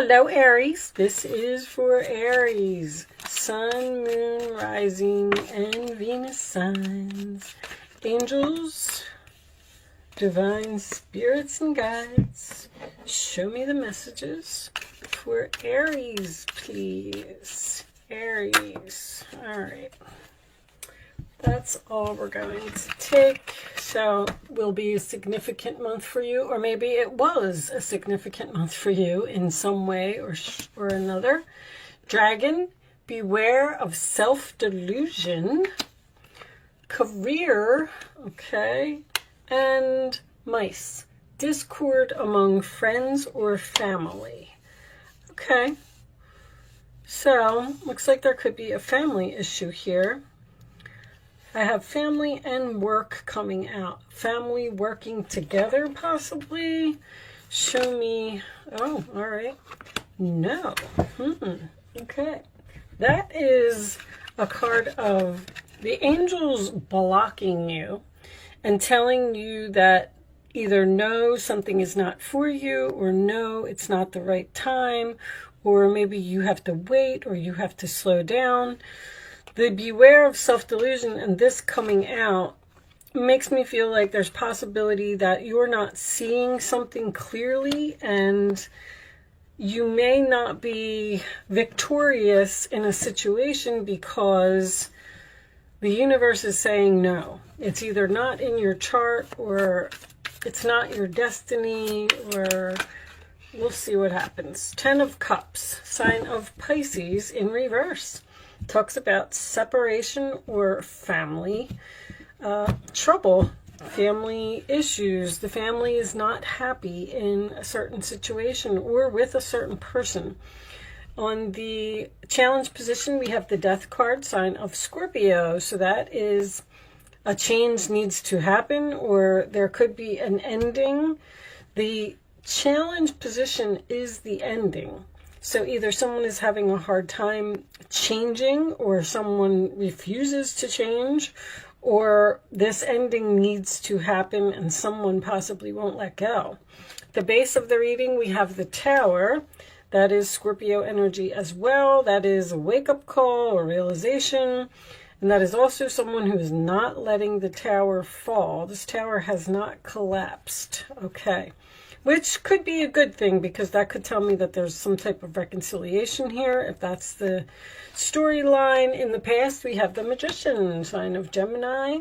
Hello, Aries. This is for Aries. Sun, Moon, Rising, and Venus signs. Angels, divine spirits, and guides, show me the messages for Aries, please. Aries. All right. That's all we're going to take. So will be a significant month for you, or maybe it was a significant month for you in some way or another. Dragon, beware of self-delusion. Career, okay, and mice, discord among friends or family. Okay, so looks like there could be a family issue here. I have family and work coming out. Family working together, possibly. Show me. Oh, all right. No. Okay. That is a card of the angels blocking you and telling you that either no, something is not for you, or no, it's not the right time, or maybe you have to wait, or you have to slow down. The beware of self-delusion and this coming out makes me feel like there's possibility that you're not seeing something clearly, and you may not be victorious in a situation because the universe is saying no. It's either not in your chart, or it's not your destiny, or we'll see what happens. 10 of Cups, sign of Pisces in reverse. Talks about separation or family trouble, family issues. The family is not happy in a certain situation or with a certain person. On the challenge position, we have the Death card, sign of Scorpio. So that is a change needs to happen, or there could be an ending. The challenge position is the ending. So either someone is having a hard time changing, or someone refuses to change, or this ending needs to happen and someone possibly won't let go. The base of the reading, we have the Tower. That is Scorpio energy as well. That is a wake-up call or realization. And that is also someone who is not letting the Tower fall. This Tower has not collapsed. Okay. Which could be a good thing, because that could tell me that there's some type of reconciliation here, if that's the storyline. In the past, we have the Magician, sign of Gemini.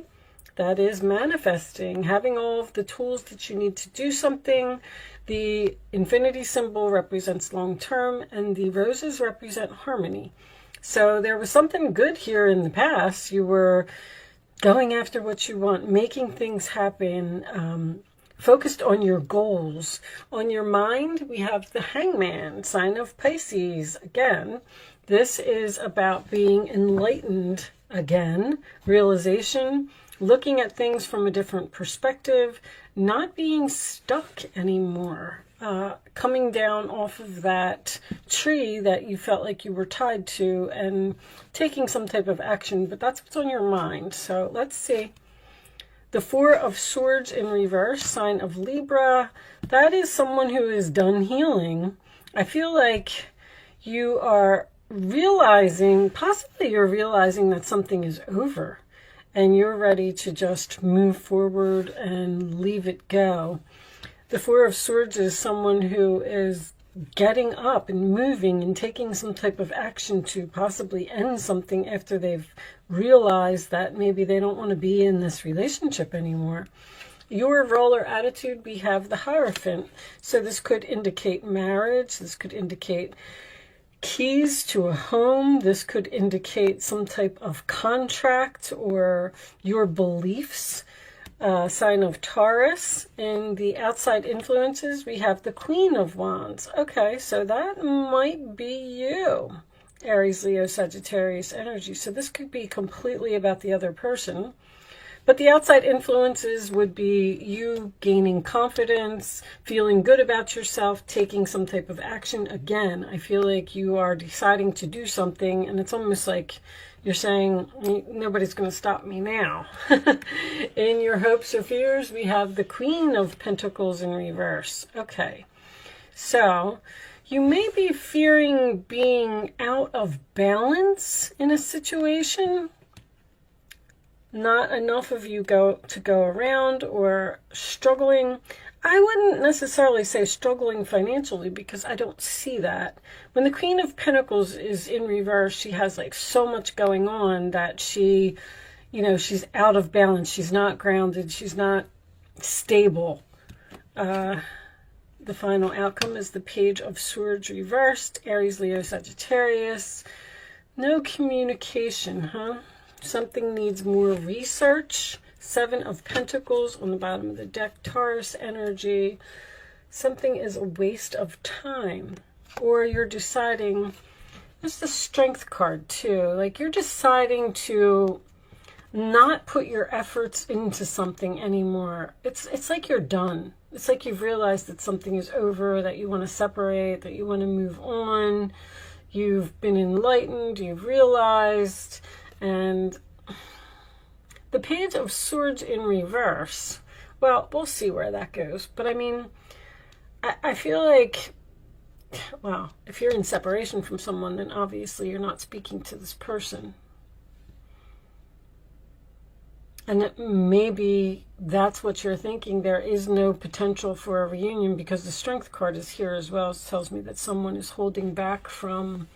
That is manifesting, having all of the tools that you need to do something. The infinity symbol represents long term, and the roses represent harmony. So there was something good here in the past. You were going after what you want, making things happen, focused on your goals. On your mind, we have the Hangman, sign of Pisces. Again, this is about being enlightened again, realization, looking at things from a different perspective, not being stuck anymore, coming down off of that tree that you felt like you were tied to and taking some type of action. But that's what's on your mind. So let's see. The Four of Swords in reverse, sign of Libra. That is someone who is done healing. I feel like you are realizing, possibly you're realizing that something is over and you're ready to just move forward and leave it go. The Four of Swords is someone who is getting up and moving and taking some type of action to possibly end something after they've realized that maybe they don't want to be in this relationship anymore. Your roller attitude, we have the Hierophant. So this could indicate marriage. This could indicate keys to a home. This could indicate some type of contract or your beliefs. Sign of Taurus. In the outside influences, we have the Queen of Wands. Okay, so that might be you. Aries, Leo, Sagittarius energy. So this could be completely about the other person. But the outside influences would be you gaining confidence, feeling good about yourself, taking some type of action. Again, I feel like you are deciding to do something, and it's almost like you're saying, nobody's going to stop me now. In your hopes or fears, we have the Queen of Pentacles in reverse. Okay, so You may be fearing being out of balance in a situation. Not enough of you go around, or struggling. I wouldn't necessarily say struggling financially, because I don't see that. When the Queen of Pentacles is in reverse, she has like so much going on that she, you know, she's out of balance. She's not grounded. She's not stable. The final outcome is the Page of Swords reversed. Aries, Leo, Sagittarius. No communication, huh? Something needs more research. Seven of Pentacles on the bottom of the deck. Taurus energy. Something is a waste of time. Or you're deciding, there's the Strength card too. Like you're deciding to not put your efforts into something anymore. It's like you're done. It's like you've realized that something is over, that you want to separate, that you want to move on. You've been enlightened, you've realized. And the Page of Swords in reverse, well, we'll see where that goes. But I mean, I feel like, well, if you're in separation from someone, then obviously you're not speaking to this person. And maybe that's what you're thinking. There is no potential for a reunion, because the Strength card is here as well. It tells me that someone is holding back from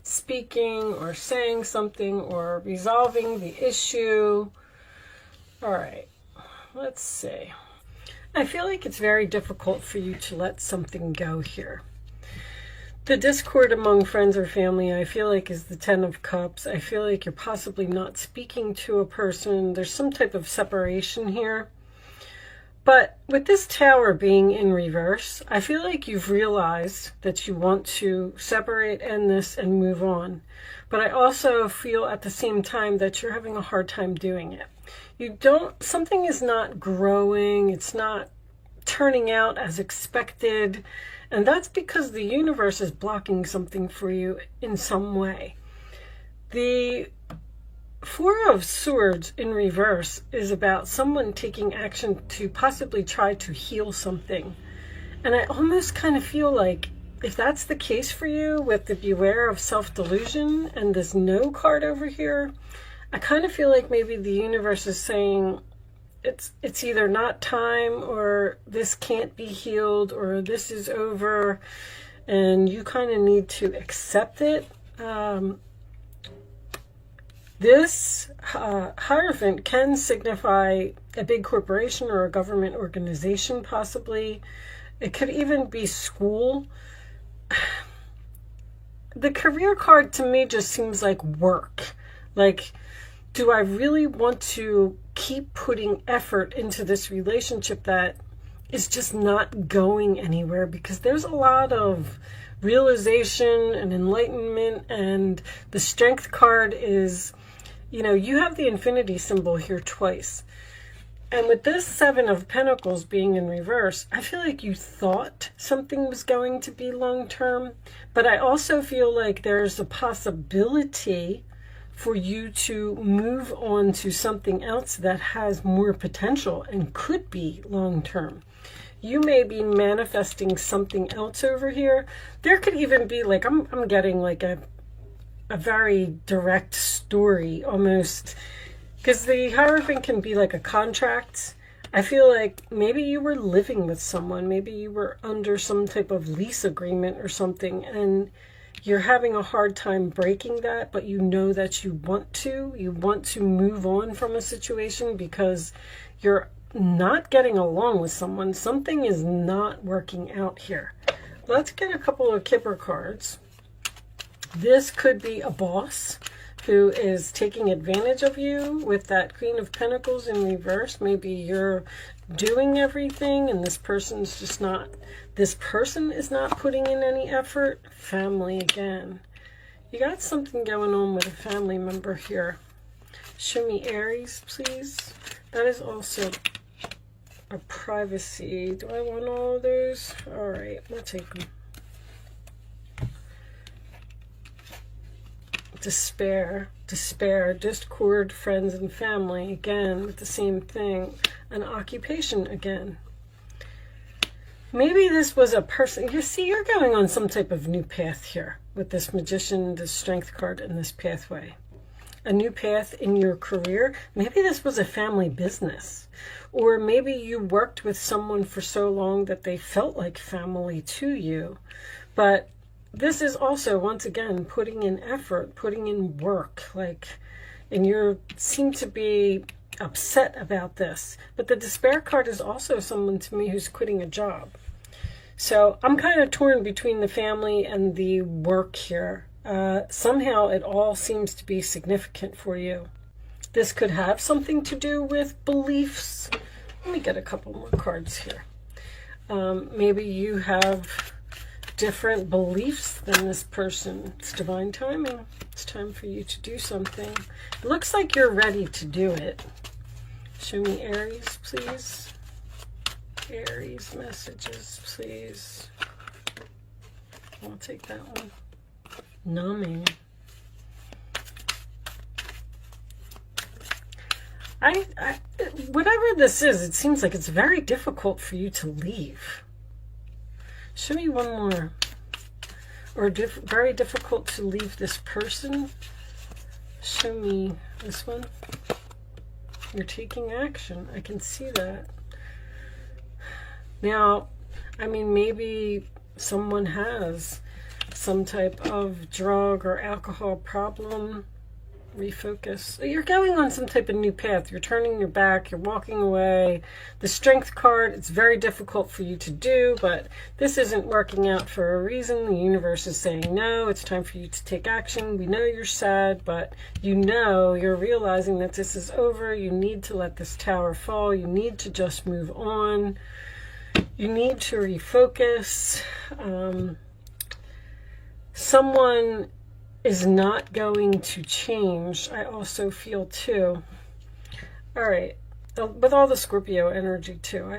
speaking or saying something or resolving the issue. All right, let's see. I feel like it's very difficult for you to let something go here. The discord among friends or family, I feel like, is the Ten of Cups. I feel like you're possibly not speaking to a person. There's some type of separation here. But with this Tower being in reverse, I feel like you've realized that you want to separate, end this, and move on. But I also feel at the same time that you're having a hard time doing it. Something is not growing. It's not turning out as expected. And that's because the universe is blocking something for you in some way. The Four of Swords in reverse is about someone taking action to possibly try to heal something. And I almost kind of feel like if that's the case for you with the Beware of Self-Delusion and this No card over here, I kind of feel like maybe the universe is saying, it's either not time, or this can't be healed, or this is over, and you kind of need to accept it. This Hierophant can signify a big corporation or a government organization, possibly. It could even be school. The Career card to me just seems like work. Like, do I really want to keep putting effort into this relationship that is just not going anywhere? Because there's a lot of realization and enlightenment, and the Strength card is, you know, you have the infinity symbol here twice. And with this Seven of Pentacles being in reverse, I feel like you thought something was going to be long-term, but I also feel like there's a possibility for you to move on to something else that has more potential and could be long-term. You may be manifesting something else over here. There could even be like, I'm getting like a very direct story almost, because the Hierophant can be like a contract. I feel like maybe you were living with someone, maybe you were under some type of lease agreement or something, and you're having a hard time breaking that, but you know that you want to move on from a situation because you're not getting along with someone. Something is not working out here. Let's get a couple of Kipper cards. This could be a boss who is taking advantage of you with that Queen of Pentacles in reverse. Maybe you're doing everything and this person is not putting in any effort. Family again. You got something going on with a family member here. Show me Aries, please. That is also a privacy. Do I want all of those? All right, we'll take them. Despair, discord, friends and family, again with the same thing. An occupation again. Maybe this was a person. You see, you're going on some type of new path here with this Magician, this Strength card, and this pathway. A new path in your career. Maybe this was a family business. Or maybe you worked with someone for so long that they felt like family to you. But this is also, once again, putting in effort, putting in work. And you seem to be upset about this. But the Despair card is also someone to me who's quitting a job. So I'm kind of torn between the family and the work here. Somehow it all seems to be significant for you. This could have something to do with beliefs. Let me get a couple more cards here. Maybe you have different beliefs than this person. It's divine timing. It's time for you to do something. It looks like you're ready to do it. Show me Aries, please. Aries messages, please. I'll take that one. Numbing. Whatever this is, it seems like it's very difficult for you to leave. Show me one more. Or very difficult to leave this person. Show me this one. You're taking action. I can see that. Now, I mean, maybe someone has some type of drug or alcohol problem. Refocus. You're going on some type of new path. You're turning your back. You're walking away. The Strength card, it's very difficult for you to do, but this isn't working out for a reason. The universe is saying, no, it's time for you to take action. We know you're sad, but you know you're realizing that this is over. You need to let this tower fall. You need to just move on. You need to refocus. Someone is not going to change. I also feel too. All right, with all the Scorpio energy too,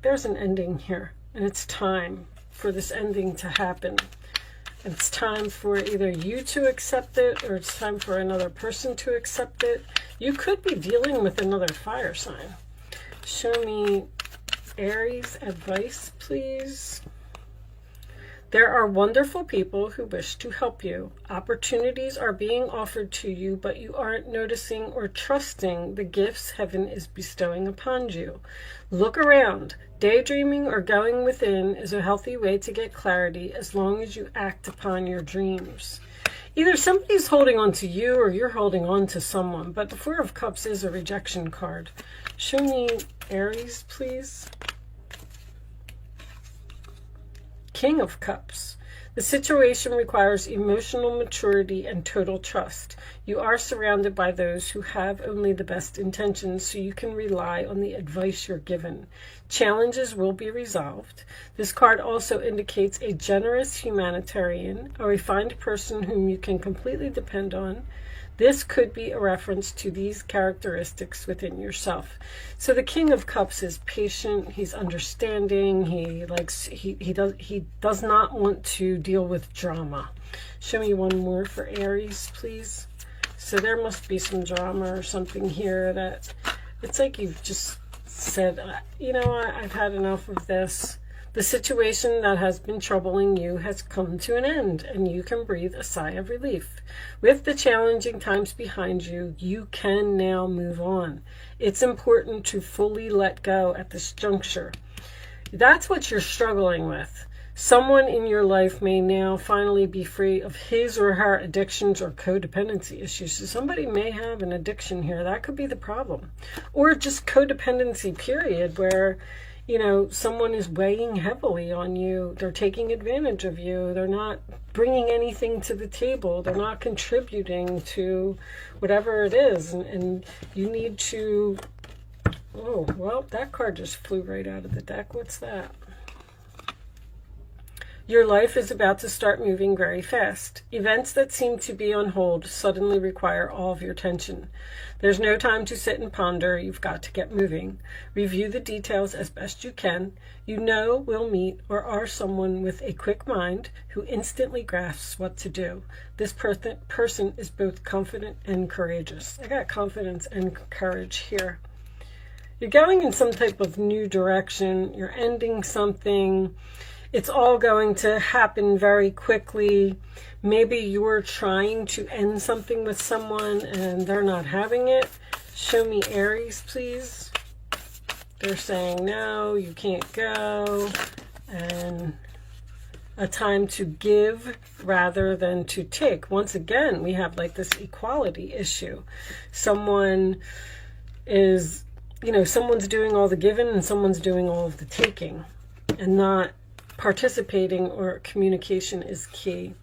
there's an ending here, and it's time for this ending to happen. It's time for either you to accept it, or it's time for another person to accept it. You could be dealing with another fire sign. Show me Aries advice, please. There are wonderful people who wish to help you. Opportunities are being offered to you, but you aren't noticing or trusting the gifts heaven is bestowing upon you. Look around. Daydreaming or going within is a healthy way to get clarity as long as you act upon your dreams. Either somebody's holding on to you or you're holding on to someone, but the Four of Cups is a rejection card. Show me Aries, please. King of Cups. The situation requires emotional maturity and total trust. You are surrounded by those who have only the best intentions, so you can rely on the advice you're given. Challenges will be resolved. This card also indicates a generous humanitarian, a refined person whom you can completely depend on. This could be a reference to these characteristics within yourself. So the King of Cups is patient, he's understanding, he does not want to deal with drama. Show me one more for Aries, please. So there must be some drama or something here that it's like you've just said, you know what, I've had enough of this. The situation that has been troubling you has come to an end, and you can breathe a sigh of relief. With the challenging times behind you, you can now move on. It's important to fully let go at this juncture. That's what you're struggling with. Someone in your life may now finally be free of his or her addictions or codependency issues. So somebody may have an addiction here. That could be the problem. Or just codependency, period, where you know, someone is weighing heavily on you. They're taking advantage of you. They're not bringing anything to the table. They're not contributing to whatever it is. And you need to... Oh, well, that card just flew right out of the deck. What's that? Your life is about to start moving very fast. Events that seem to be on hold suddenly require all of your attention. There's no time to sit and ponder. You've got to get moving. Review the details as best you can. You know, will meet or are someone with a quick mind who instantly grasps what to do. This person is both confident and courageous. I got confidence and courage here. You're going in some type of new direction. You're ending something. It's all going to happen very quickly. Maybe you're trying to end something with someone and they're not having it. Show me Aries, please. They're saying, no, you can't go. And a time to give rather than to take. Once again, we have like this equality issue. Someone is, you know, someone's doing all the giving and someone's doing all of the taking, and not participating, or communication is key.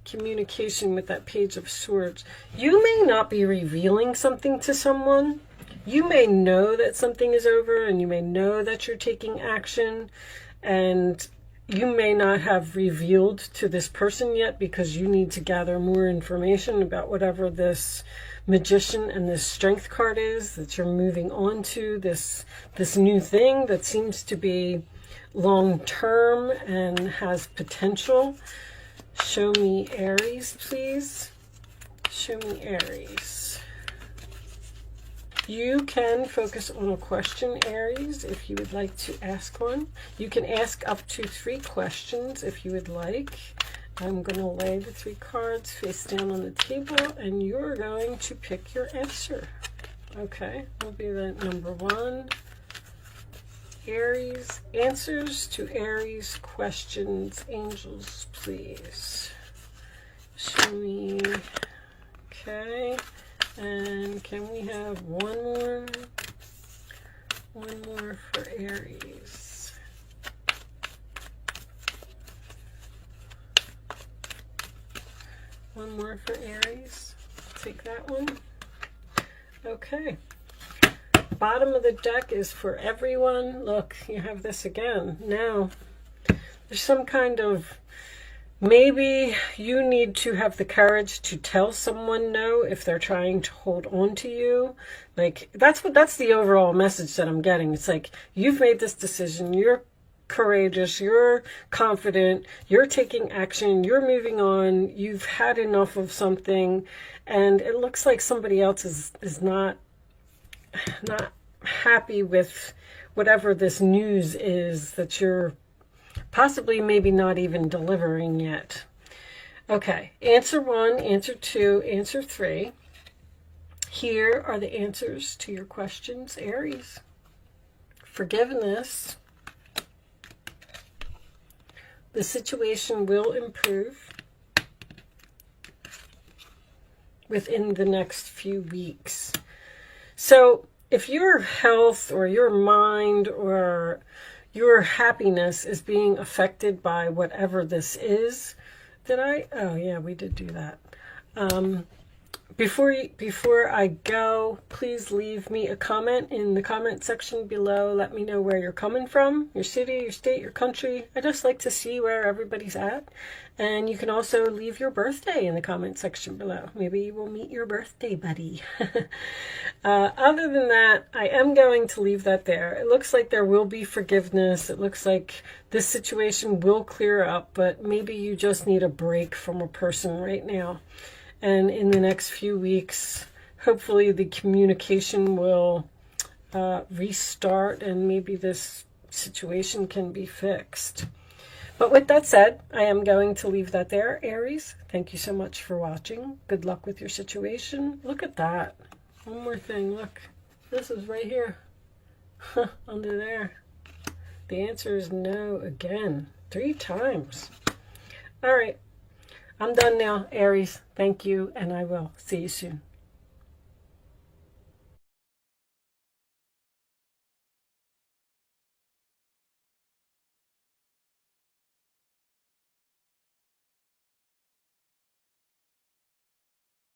Communication with that Page of Swords. You may not be revealing something to someone. You may know that something is over, and you may know that you're taking action, and you may not have revealed to this person yet because you need to gather more information about whatever this Magician and this Strength card is that you're moving on to, this new thing that seems to be long-term and has potential. Show me Aries, please. Show me Aries. You can focus on a question, Aries, if you would like to ask one. You can ask up to 3 questions if you would like. I'm going to lay the 3 cards face down on the table, and you're going to pick your answer. Okay, will be the number 1. Aries, answers to Aries questions. Angels, please. Show me. Okay. And can we have one more? One more for Aries. One more for Aries. Take that one. Okay. Bottom of the deck is for everyone. Look, you have this again. Now, there's some kind of, maybe you need to have the courage to tell someone no if they're trying to hold on to you. Like, that's the overall message that I'm getting. It's like, you've made this decision. You're courageous. You're confident. You're taking action. You're moving on. You've had enough of something. And it looks like somebody else is not happy with whatever this news is that you're possibly maybe not even delivering yet. Okay, answer 1, answer 2, answer 3. Here are the answers to your questions, Aries. Forgiveness. The situation will improve within the next few weeks. So if your health or your mind or your happiness is being affected by whatever this is, oh yeah, we did do that. Before I go, please leave me a comment in the comment section below. Let me know where you're coming from, your city, your state, your country. I just like to see where everybody's at. And you can also leave your birthday in the comment section below. Maybe we'll meet your birthday buddy. Other than that, I am going to leave that there. It looks like there will be forgiveness. It looks like this situation will clear up, but maybe you just need a break from a person right now. And in the next few weeks, hopefully the communication will restart, and maybe this situation can be fixed. But with that said, I am going to leave that there, Aries. Thank you so much for watching. Good luck with your situation. Look at that. One more thing. Look, this is right here. Under there. The answer is no again. 3 times. All right. I'm done now, Aries. Thank you, and I will see you soon.